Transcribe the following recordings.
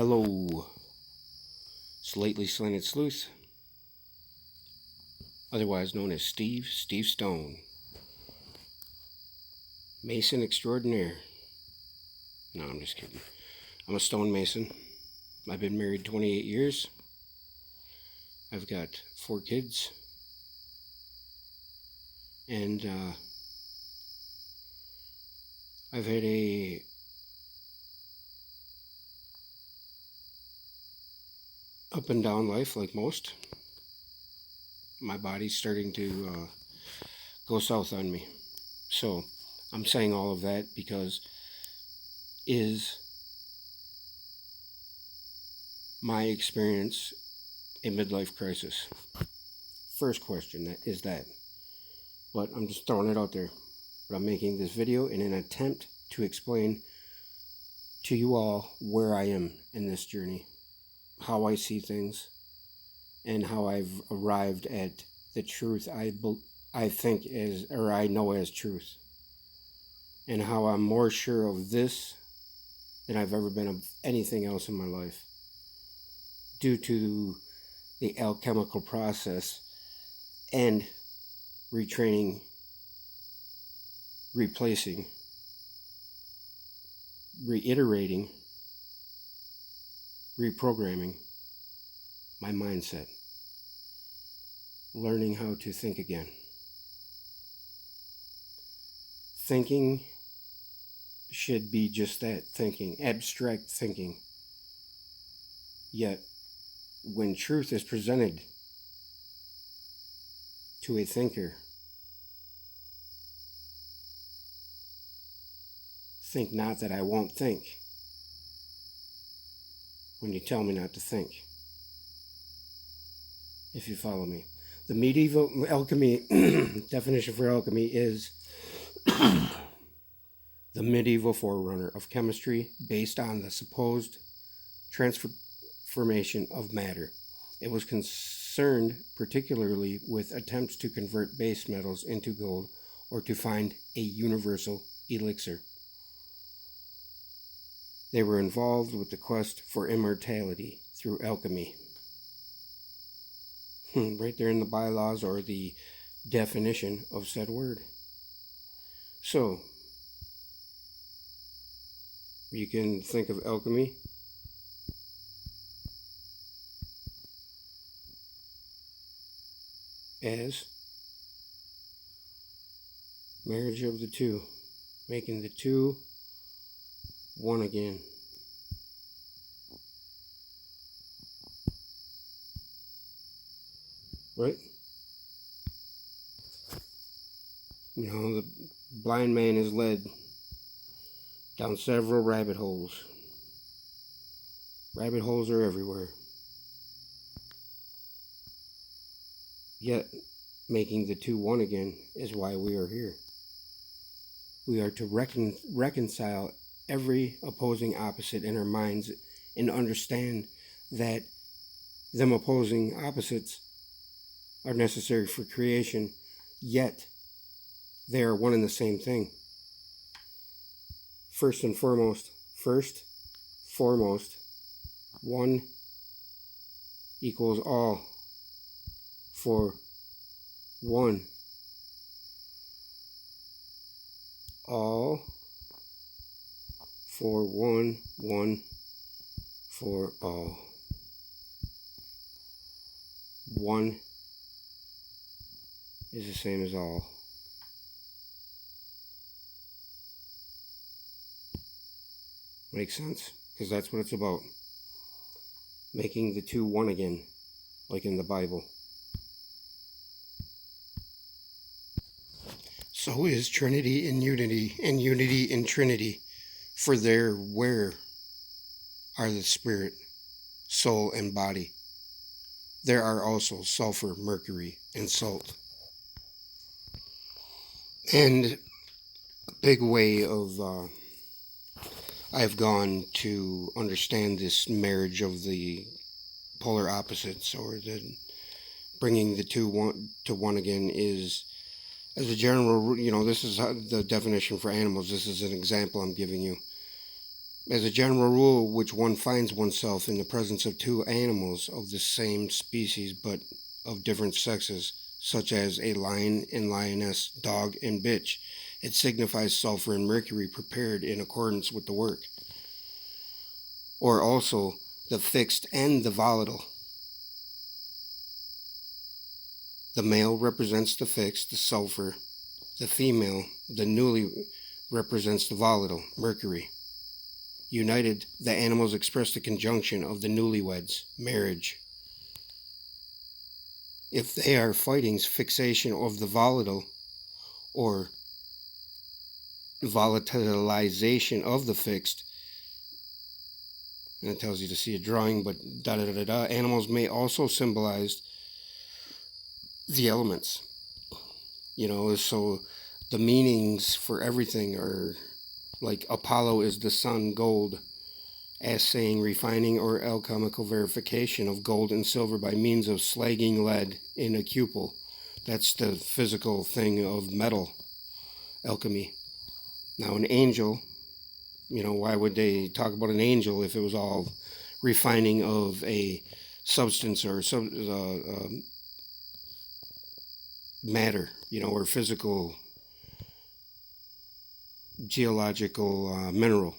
Hello, Slightly Slanted Sleuth, otherwise known as Steve Stone, Mason Extraordinaire. No, I'm just kidding. I'm a stone mason. I've been married 28 years. I've got 4 kids. And I've had a up and down life like most. My body's starting to go south on me. So I'm saying all of that because is my experience a midlife crisis? First question is that. But I'm just throwing it out there. But I'm making this video in an attempt to explain to you all where I am in this journey, how I see things, and how I've arrived at the truth I think is, or I know as truth, and how I'm more sure of this than I've ever been of anything else in my life, due to the alchemical process and retraining, replacing, reiterating, reprogramming my mindset, learning how to think again. Thinking should be just that, thinking, abstract thinking. Yet, when truth is presented to a thinker, think not that I won't think when you tell me not to think. If you follow me. The medieval alchemy definition for alchemy is the medieval forerunner of chemistry based on the supposed transformation of matter. It was concerned particularly with attempts to convert base metals into gold or to find a universal elixir. They were involved with the quest for immortality through alchemy. Right there in the bylaws or the definition of said word. So, you can think of alchemy as marriage of the two, making the two one again. Right? You know, the blind man is led down several rabbit holes. Rabbit holes are everywhere. Yet, making the two one again is why we are here. We are to reconcile every opposing opposite in our minds and understand that them opposing opposites are necessary for creation, yet they are one and the same thing. First, foremost, one equals all for one. All for one, one for all. One is the same as all. Makes sense? Because that's what it's about. Making the two one again, like in the Bible. So is Trinity in unity, and unity in Trinity. For there, where are the spirit, soul, and body? There are also sulfur, mercury, and salt. And a big way of I've gone to understand this marriage of the polar opposites, or the bringing the two to one again, is, as a general, this is the definition for animals. This is an example I'm giving you. As a general rule, which one finds oneself in the presence of two animals of the same species but of different sexes, such as a lion and lioness, dog and bitch, it signifies sulfur and mercury prepared in accordance with the work. Or also the fixed and the volatile. The male represents the fixed, the sulfur. The female, the newly, represents the volatile, mercury. United, the animals express the conjunction of the newlyweds, marriage. If they are fighting fixation of the volatile or volatilization of the fixed, and it tells you to see a drawing, but animals may also symbolize the elements. So the meanings for everything are like Apollo is the sun, gold, assaying, refining, or alchemical verification of gold and silver by means of slagging lead in a cupel. That's the physical thing of metal, alchemy. Now an angel, why would they talk about an angel if it was all refining of a substance or matter, or physical, geological mineral.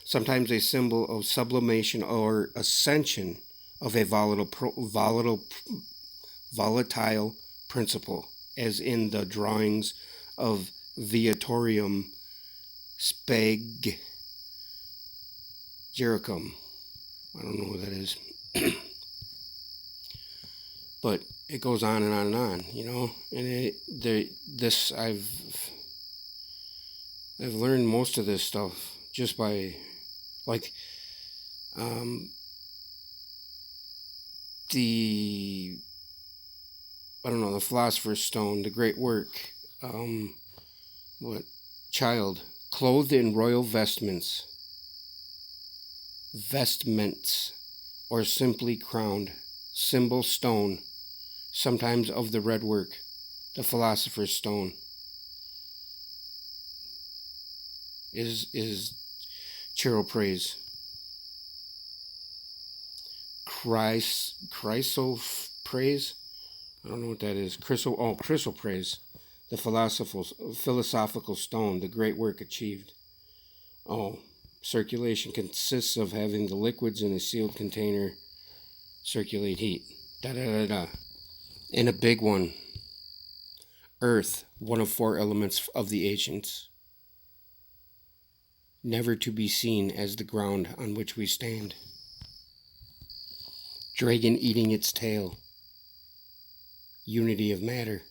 Sometimes a symbol of sublimation or ascension of a volatile principle, as in the drawings of Viatorium Spagyricum. I don't know what that is. But it goes on and on and on, and I've learned most of this stuff just by, the Philosopher's Stone, the great work, child, clothed in royal vestments, or simply crowned, symbol stone, sometimes of the red work, the Philosopher's Stone, is chiroprase. Chrysoprase? I don't know what that is. Chrysoprase, the philosophical stone, the great work achieved. Circulation consists of having the liquids in a sealed container circulate heat. And a big one, earth, one of 4 elements of the ancients, never to be seen as the ground on which we stand. Dragon eating its tail, unity of matter.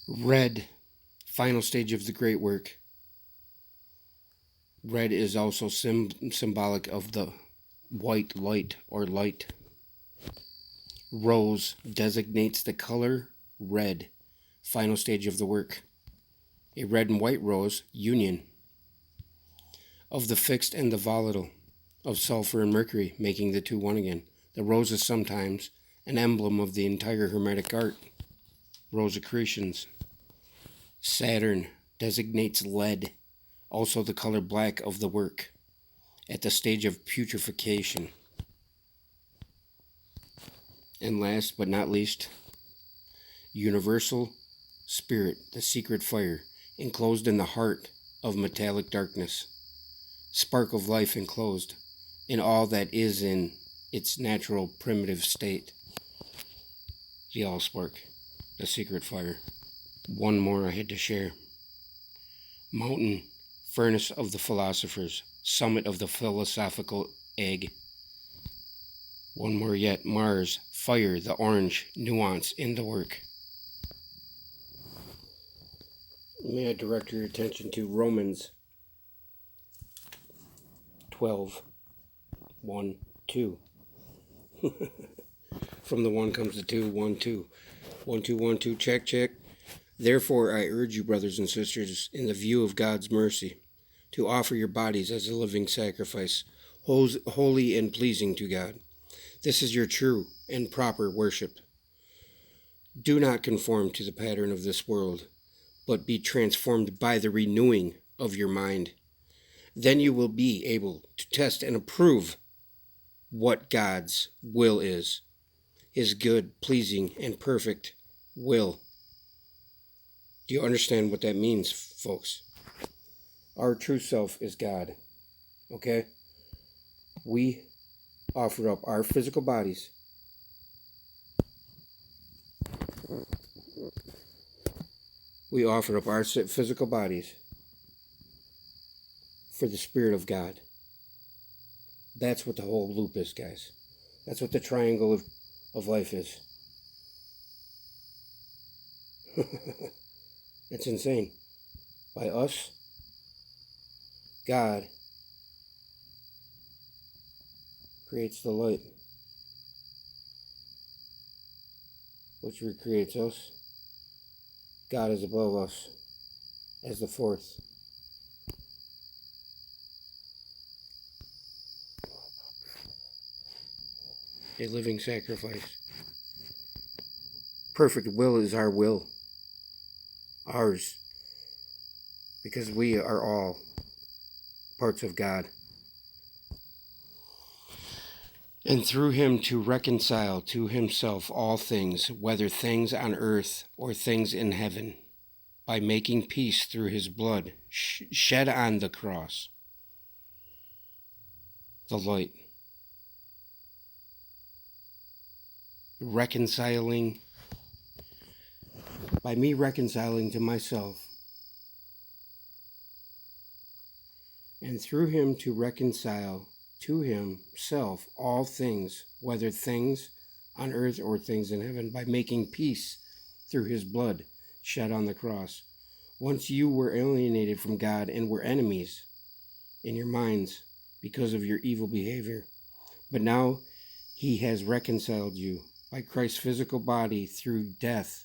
Red, final stage of the great work. Red is also symbolic of the white light or light. Rose designates the color red, final stage of the work. A red and white rose, union of the fixed and the volatile, of sulfur and mercury, making the two one again. The rose is sometimes an emblem of the entire Hermetic art. Rosicrucians. Saturn designates lead, also the color black of the work, at the stage of putrefaction. And last but not least, universal spirit, the secret fire, enclosed in the heart of metallic darkness, spark of life enclosed in all that is in its natural primitive state. The Allspark, the secret fire. One more I had to share. Mountain, furnace of the philosophers, summit of the philosophical egg. One more yet. Mars, fire, the orange, nuance in the work. May I direct your attention to Romans 12, 1, 2. From the 1 comes the 2, 1, 2. 1, 2, 1, 2, check, check. Therefore, I urge you, brothers and sisters, in the view of God's mercy, to offer your bodies as a living sacrifice, holy and pleasing to God. This is your true and proper worship. Do not conform to the pattern of this world, but be transformed by the renewing of your mind. Then you will be able to test and approve what God's will is, His good, pleasing, and perfect will. Do you understand what that means, folks? Our true self is God, okay? We offer up our physical bodies for the Spirit of God. That's what the whole loop is, guys. That's what the triangle of life is. It's insane. By us, God creates the light, which recreates us. God is above us as the fourth. A living sacrifice. Perfect will is our will. Ours. Because we are all parts of God. And through Him to reconcile to Himself all things, whether things on earth or things in heaven, by making peace through His blood shed on the cross. The light. Reconciling, by me reconciling to myself, and through Him to reconcile to Himself all things, whether things on earth or things in heaven, by making peace through His blood shed on the cross. Once you were alienated from God and were enemies in your minds because of your evil behavior, but now He has reconciled you by Christ's physical body through death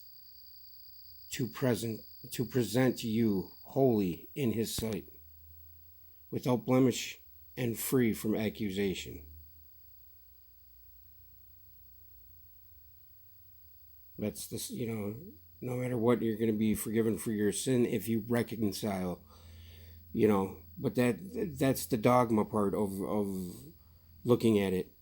to present you holy in His sight, without blemish and free from accusation. That's this, no matter what, you're going to be forgiven for your sin if you reconcile, but that's the dogma part of looking at it.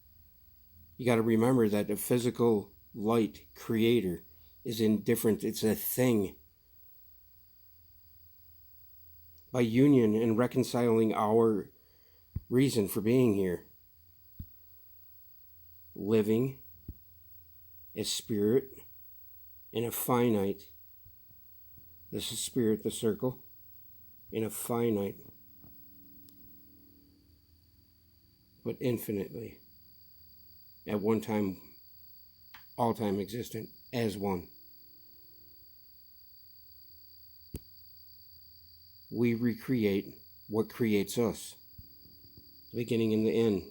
You got to remember that the physical light creator is indifferent. It's a thing. By union and reconciling our reason for being here, living as spirit in a finite, this is spirit, the circle, in a finite, but infinitely, at one time, all time existent, as one. We recreate what creates us, the beginning and the end.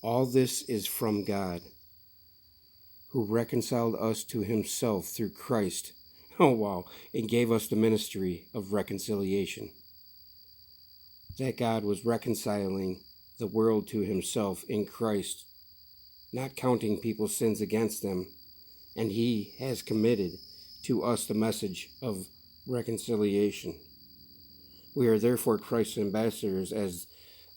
All this is from God, who reconciled us to Himself through Christ. Oh, wow. And gave us the ministry of reconciliation. That God was reconciling the world to Himself in Christ, not counting people's sins against them. And He has committed to us the message of reconciliation. We are therefore Christ's ambassadors, as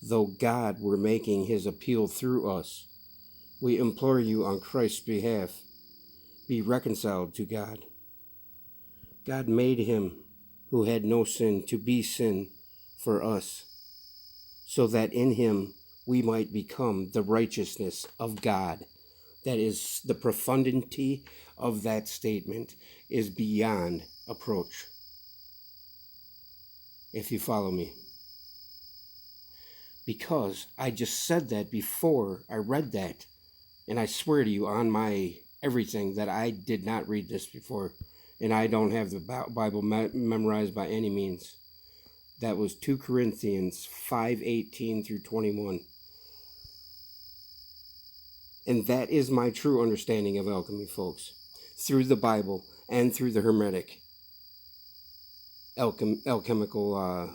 though God were making His appeal through us. We implore you on Christ's behalf, be reconciled to God. God made Him who had no sin to be sin for us, so that in Him we might become the righteousness of God. That is, the profundity of that statement is beyond approach. If you follow me. Because I just said that before I read that. And I swear to you on my everything that I did not read this before. And I don't have the Bible memorized by any means. That was 2 Corinthians 5:18 through 21. And that is my true understanding of alchemy, folks. Through the Bible and through the Hermetic alchemical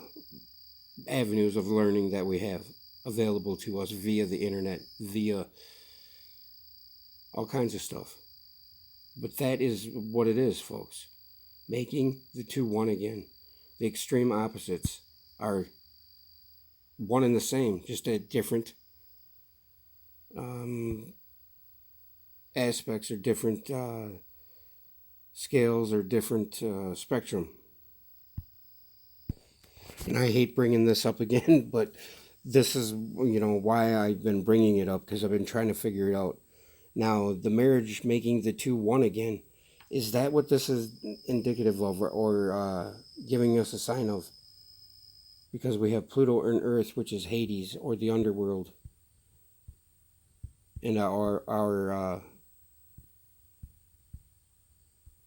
avenues of learning that we have available to us via the internet, via all kinds of stuff. But that is what it is, folks. Making the two one again. The extreme opposites are one and the same, just at different aspects or different scales or different spectrum. And I hate bringing this up again, but this is, why I've been bringing it up, because I've been trying to figure it out. Now, the marriage making the two one again, is that what this is indicative of, or giving us a sign of? Because we have Pluto and Earth, which is Hades, or the underworld, and our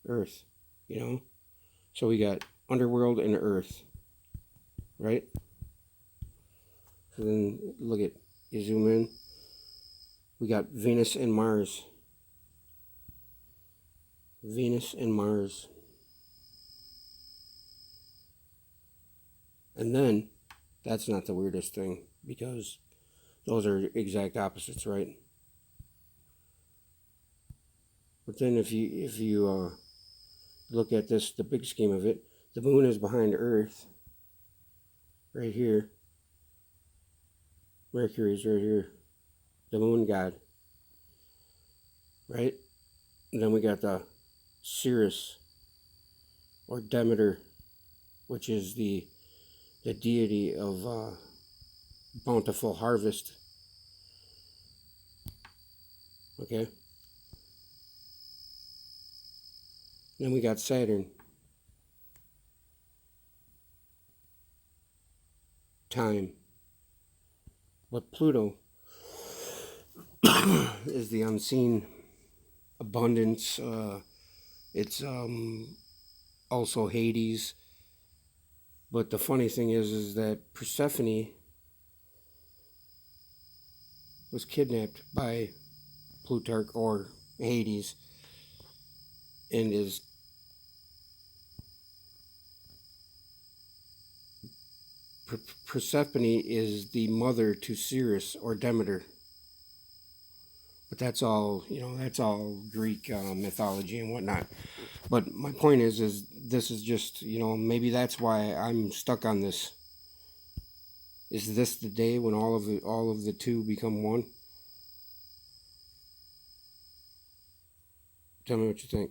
Earth, So we got underworld and Earth, right? So then look at, you zoom in, we got Venus and Mars. Venus and Mars. And then, that's not the weirdest thing, because those are exact opposites, right? But then if you look at this, the big scheme of it, the moon is behind Earth, right here. Mercury's right here, the moon god, right? And then we got the Ceres, or Demeter, which is the deity of bountiful harvest. Okay? Then we got Saturn, time. But Pluto is the unseen abundance. It's also Hades. But the funny thing is that Persephone was kidnapped by Plutarch, or Hades, and is Persephone is the mother to Ceres, or Demeter. But that's all, that's all Greek mythology and whatnot. But my point is this is just, maybe that's why I'm stuck on this. Is this the day when all of the two become one? Tell me what you think.